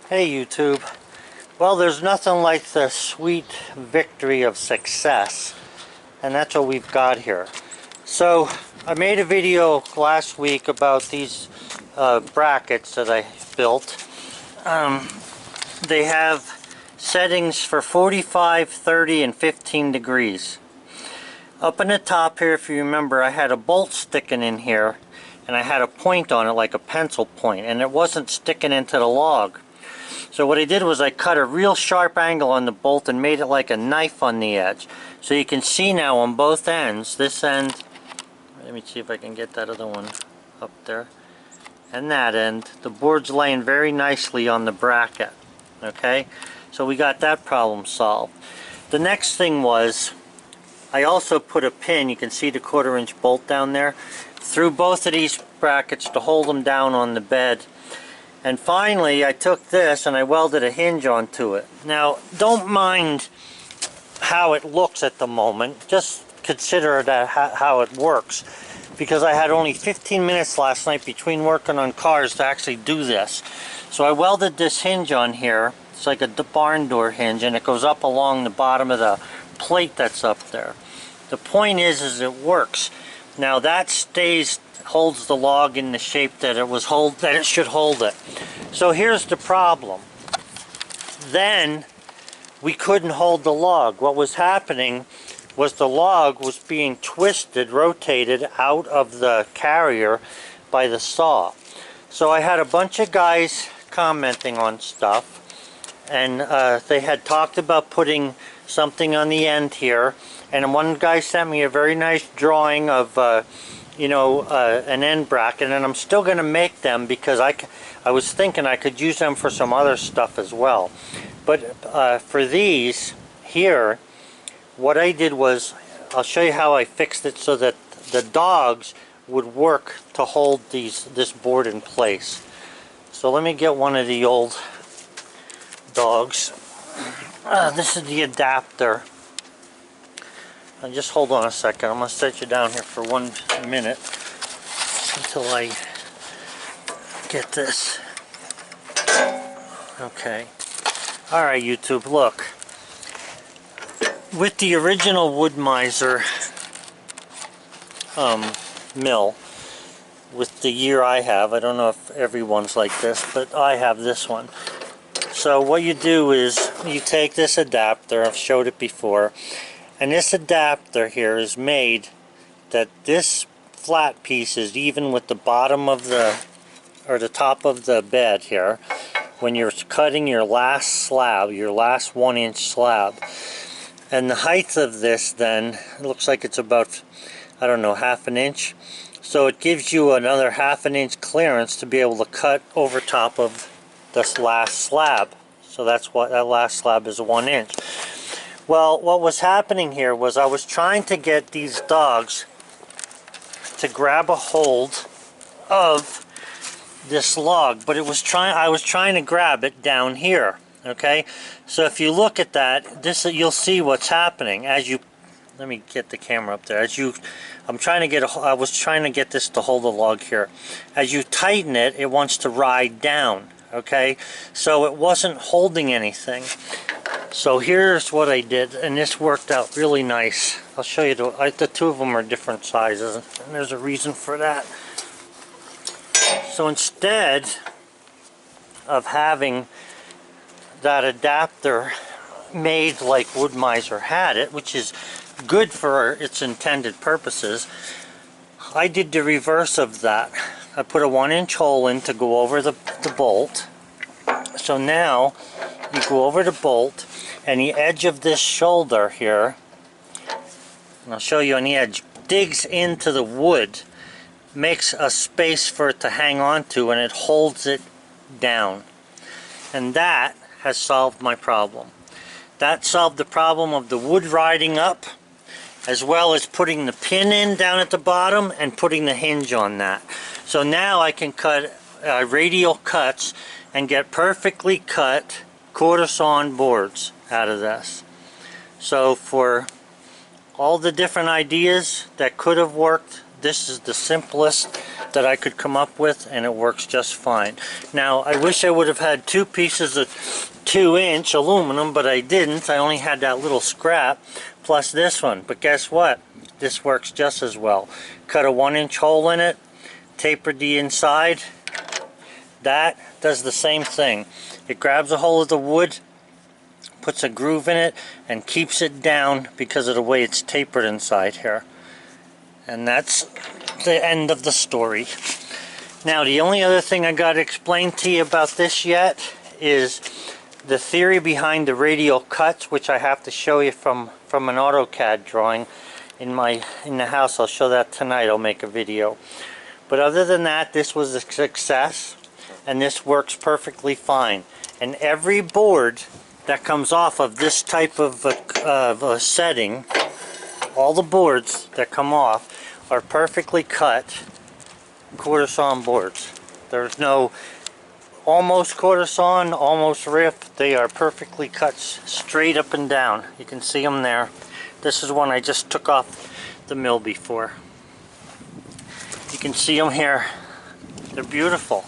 Hey YouTube. Well, there's nothing like the sweet victory of success, and that's what we've got here. So I made a video last week about these brackets that I built. They have settings for 45, 30, and 15 degrees. Up in the top here, if you remember, I had a bolt sticking in here, and I had a point on it like a pencil point, and it wasn't sticking into the log. So what I did was I cut a real sharp angle on the bolt and made it like a knife on the edge. So you can see now on both ends, this end, let me see if I can get that other one up there, and that end, the board's laying very nicely on the bracket. Okay, so we got that problem solved. The next thing was, I also put a pin, you can see the 1/4 inch bolt down there, through both of these brackets to hold them down on the bed. And finally I took this and I welded a hinge onto it. Now don't mind how it looks at the moment, just consider that how it works, because I had only 15 minutes last night between working on cars to actually do this. So I welded this hinge on here. It's like a barn door hinge, and it goes up along the bottom of the plate that's up there. The point is it works. Now that holds the log in the shape that it should hold it. So here's the problem. Then we couldn't hold the log. What was happening was the log was being twisted, rotated out of the carrier by the saw. So I had a bunch of guys commenting on stuff, and they had talked about putting something on the end here, and one guy sent me a very nice drawing of an end bracket, and I'm still going to make them because I was thinking I could use them for some other stuff as well. But for these here, what I did was, I'll show you how I fixed it so that the dogs would work to hold this board in place. So let me get one of the old dogs. This is the adapter. Just hold on a second. I'm going to set you down here for 1 minute until I get this. Okay. Alright YouTube, look. With the original Woodmizer mill, with the year I have, I don't know if everyone's like this, but I have this one. So what you do is you take this adapter, I've showed it before, and this adapter here is made that this flat piece is even with the bottom of the top of the bed here when you're cutting your last slab, your last 1-inch slab. And the height of this then, it looks like it's about, I don't know, 1/2 inch. So it gives you another 1/2 inch clearance to be able to cut over top of this last slab. So that's what that last slab is, 1 inch. Well, what was happening here was I was trying to get these dogs to grab a hold of this log, but I was trying to grab it down here. Okay, so if you look at that, you'll see what's happening as you. Let me get the camera up there. I was trying to get this to hold the log here. As you tighten it, it wants to ride down. Okay, so it wasn't holding anything. So here's what I did, and this worked out really nice. I'll show you the two of them are different sizes, and there's a reason for that. So instead of having that adapter made like Woodmizer had it, which is good for its intended purposes, I did the reverse of that. I put a 1-inch hole in to go over the bolt. So now you go over the bolt, and the edge of this shoulder here, and I'll show you on the edge, digs into the wood, makes a space for it to hang on to, and it holds it down. And that has solved my problem. That solved the problem of the wood riding up, as well as putting the pin in down at the bottom and putting the hinge on that. So now I can cut radial cuts and get perfectly cut Quartersawn boards out of this. So for all the different ideas that could have worked, this is the simplest, that I could come up with, and it works just fine. Now, I wish I would have had two pieces of 2-inch aluminum, but I didn't. I only had that little scrap plus this one. But guess what? This works just as well. Cut a 1-inch hole in it, tapered the inside. That does the same thing. It grabs a hold of the wood, puts a groove in it, and keeps it down because of the way it's tapered inside here. And that's the end of the story. Now, the only other thing I got to explain to you about this yet is the theory behind the radial cuts, which I have to show you from an AutoCAD drawing in the house. I'll show that tonight. I'll make a video. But other than that, this was a success, and this works perfectly fine. And every board that comes off of this type of a setting, all the boards that come off are perfectly cut Quartersawn boards. There's no almost Quartersawn, almost rift. They are perfectly cut straight up and down. You can see them there. This is one I just took off the mill before. You can see them here. They're beautiful.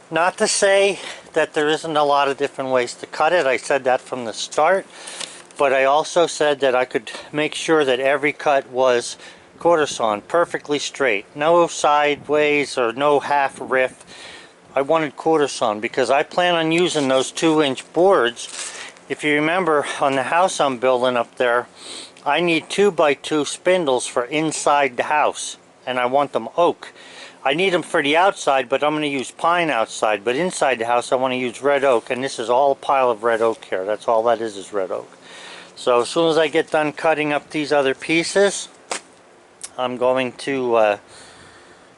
Not to say that there isn't a lot of different ways to cut it. I said that from the start. But I also said that I could make sure that every cut was Quartersawn, perfectly straight. No sideways or no half rift. I wanted Quartersawn because I plan on using those 2-inch boards. If you remember, on the house I'm building up there, I need 2x2 spindles for inside the house. And I want them oak. I need them for the outside, but I'm going to use pine outside. But inside the house I want to use red oak, and this is all a pile of red oak here. That's all that is red oak. So as soon as I get done cutting up these other pieces, I'm going to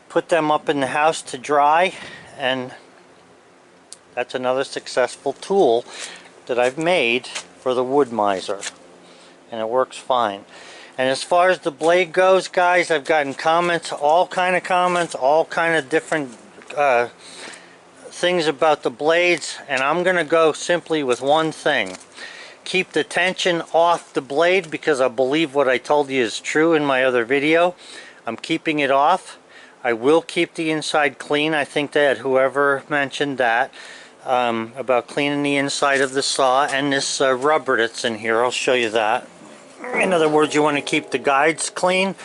put them up in the house to dry, and that's another successful tool that I've made for the Woodmizer, and it works fine. And as far as the blade goes, guys, I've gotten comments, all kind of different things about the blades, and I'm going to go simply with one thing. Keep the tension off the blade, because I believe what I told you is true in my other video. I'm keeping it off. I will keep the inside clean. I think that whoever mentioned that about cleaning the inside of the saw, and this rubber that's in here, I'll show you that. In other words, you want to keep the guides clean,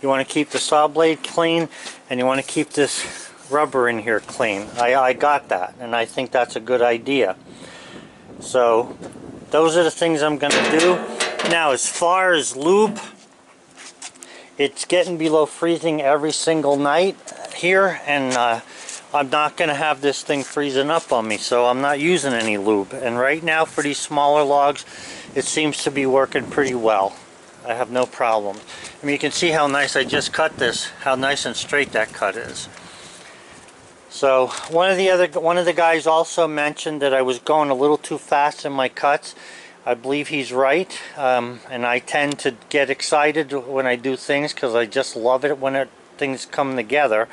you want to keep the saw blade clean, and you want to keep this rubber in here clean. I got that, and I think that's a good idea. So those are the things I'm going to do. Now, as far as lube, it's getting below freezing every single night here, and I'm not going to have this thing freezing up on me, so I'm not using any lube. And right now, for these smaller logs, it seems to be working pretty well. I have no problem. I mean, you can see how nice I just cut this, how nice and straight that cut is. So one of the guys also mentioned that I was going a little too fast in my cuts. I believe he's right, and I tend to get excited when I do things because I just love it when things come together,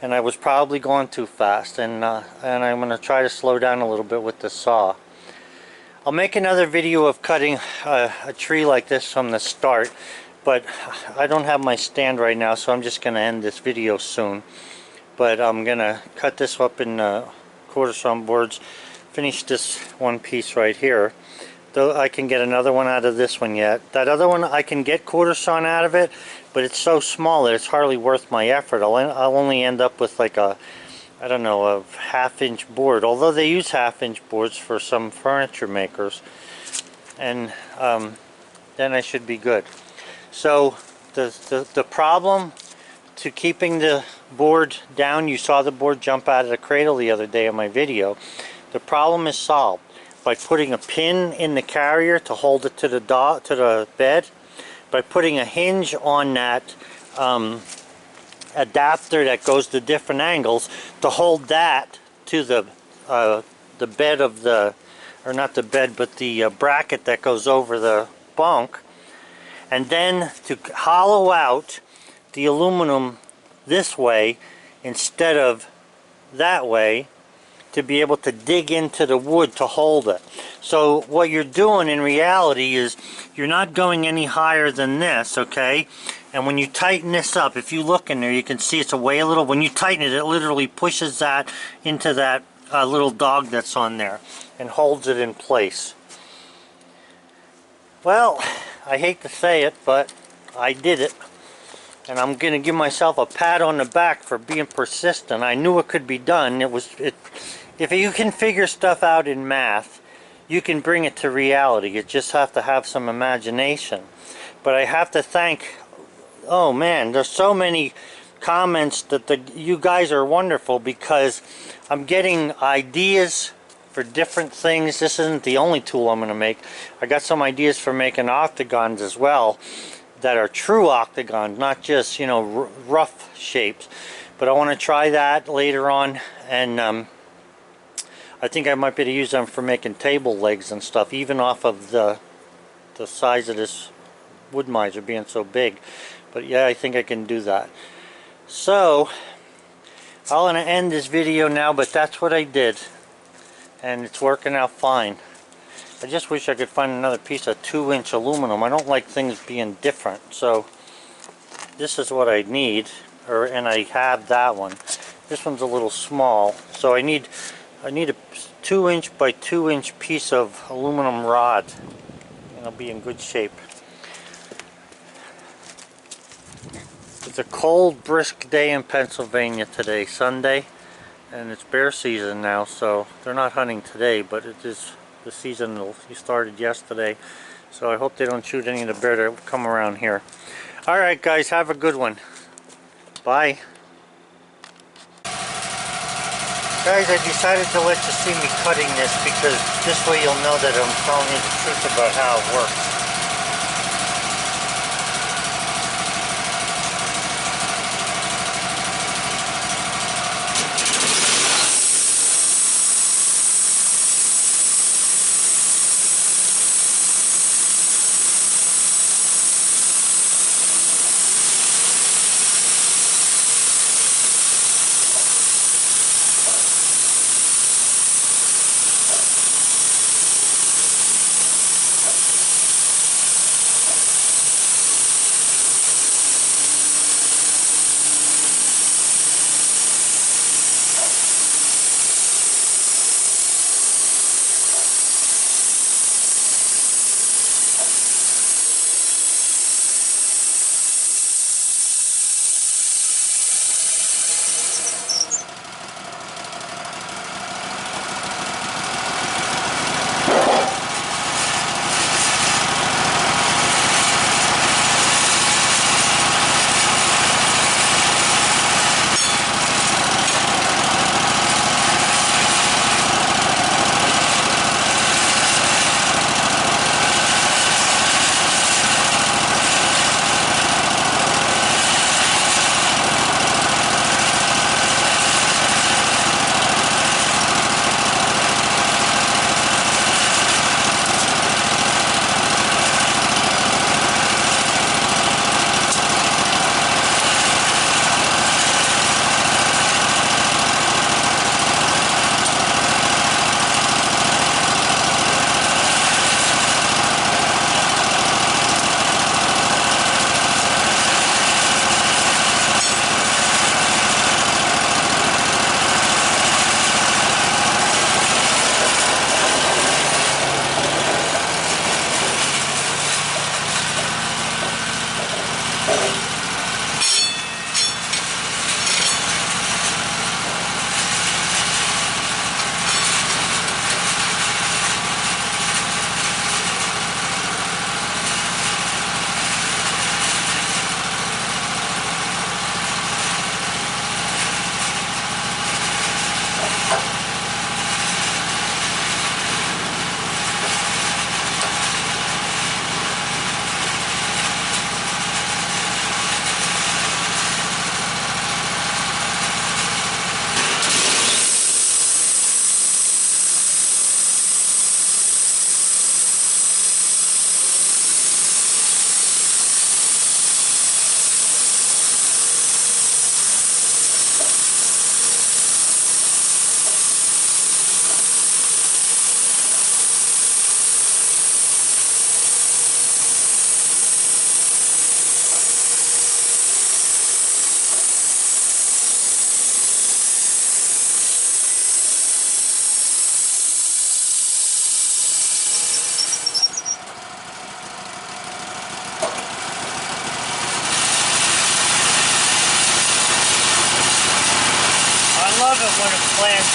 and I was probably going too fast, and I'm going to try to slow down a little bit with the saw. I'll make another video of cutting a tree like this from the start, but I don't have my stand right now, so I'm just going to end this video soon. But I'm going to cut this up in Quartersawn boards, finish this one piece right here. Though I can get another one out of this one yet. That other one I can get Quartersawn out of it, but it's so small that it's hardly worth my effort. I'll only end up with like a, I don't know, a half-inch board. Although they use half-inch boards for some furniture makers. And then I should be good. So the problem to keeping the board down, you saw the board jump out of the cradle the other day in my video. The problem is solved by putting a pin in the carrier to hold it to the bed, by putting a hinge on that adapter that goes to different angles to hold that to the bed of the, or not the bed, but the bracket that goes over the bunk, and then to hollow out the aluminum this way instead of that way, to be able to dig into the wood to hold it. So what you're doing in reality is you're not going any higher than this, okay? And when you tighten this up, if you look in there, you can see it's away a little. When you tighten it, it literally pushes that into that little dog that's on there and holds it in place. Well, I hate to say it, but I did it. And I'm going to give myself a pat on the back for being persistent. I knew it could be done. If you can figure stuff out in math, you can bring it to reality. You just have to have some imagination. But I have to thank, oh man, there's so many comments that you guys are wonderful, because I'm getting ideas for different things. This isn't the only tool I'm going to make. I got some ideas for making octagons as well, that are true octagons, not just, you know, rough shapes. But I want to try that later on, and I think I might be able to use them for making table legs and stuff, even off of the size of this Woodmizer being so big. But yeah, I think I can do that. So I'm going to end this video now, but that's what I did, and it's working out fine. I just wish I could find another piece of 2-inch aluminum. I don't like things being different, so this is what I need, and I have that one. This one's a little small, so I need a 2-inch by 2-inch piece of aluminum rod, and I'll be in good shape. It's a cold, brisk day in Pennsylvania today, Sunday, and it's bear season now, so they're not hunting today, but it is. The season started yesterday, so I hope they don't shoot any of the bear that come around here. Alright guys, have a good one. Bye. Guys, I decided to let you see me cutting this, because this way you'll know that I'm telling you the truth about how it works.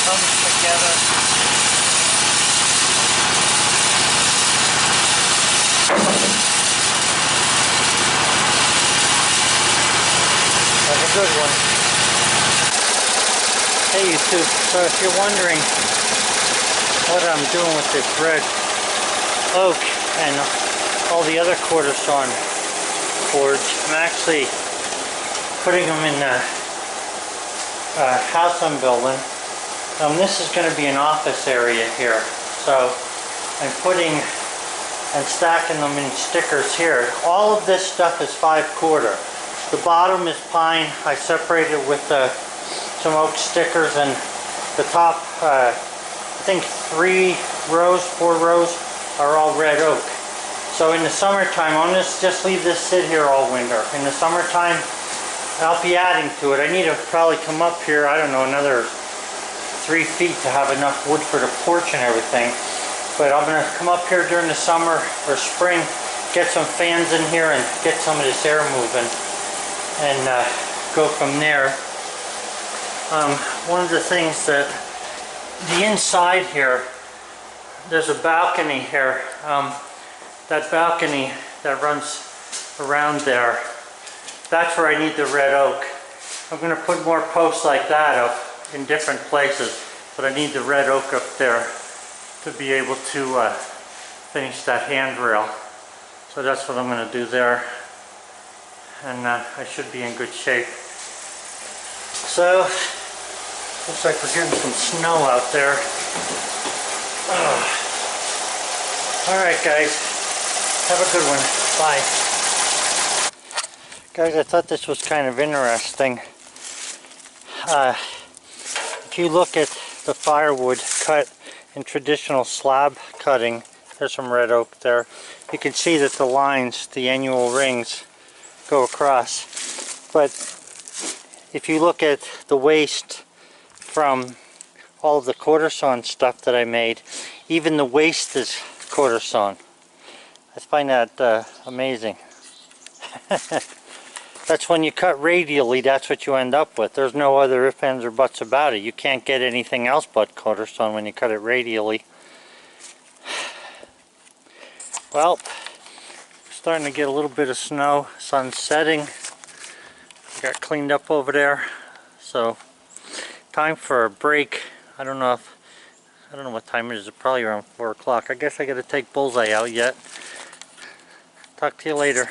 comes together. That's a good one. Hey YouTube, so if you're wondering what I'm doing with this red oak and all the other Quartersawn boards, I'm actually putting them in the house I'm building. This is going to be an office area here, so I'm putting and stacking them in stickers here. All of this stuff is 5/4. The bottom is pine. I separated with some oak stickers, and the top, I think 4 rows are all red oak. So in the summertime, I'm going to just leave this sit here all winter. In the summertime, I'll be adding to it. I need to probably come up here, I don't know, another 3 feet to have enough wood for the porch and everything. But I'm going to come up here during the summer or spring, get some fans in here and get some of this air moving, and go from there. One of the things that the inside here, there's a balcony here. That balcony that runs around there, that's where I need the red oak. I'm going to put more posts like that up in different places, but I need the red oak up there to be able to finish that handrail. So that's what I'm going to do there, and I should be in good shape. So looks like we're getting some snow out there. Alright guys, have a good one. Bye. Guys, I thought this was kind of interesting. If you look at the firewood cut in traditional slab cutting, there's some red oak there. You can see that the lines, the annual rings, go across. But if you look at the waste from all of the Quartersawn stuff that I made, even the waste is Quartersawn. I find that amazing. That's when you cut radially, that's what you end up with. There's no other ifs, ands, or buts about it. You can't get anything else but Quartersawn when you cut it radially. Well, starting to get a little bit of snow. Sun's setting. Got cleaned up over there. So, time for a break. I don't know what time it is. It's probably around 4 o'clock. I guess I gotta take Bullseye out yet. Talk to you later.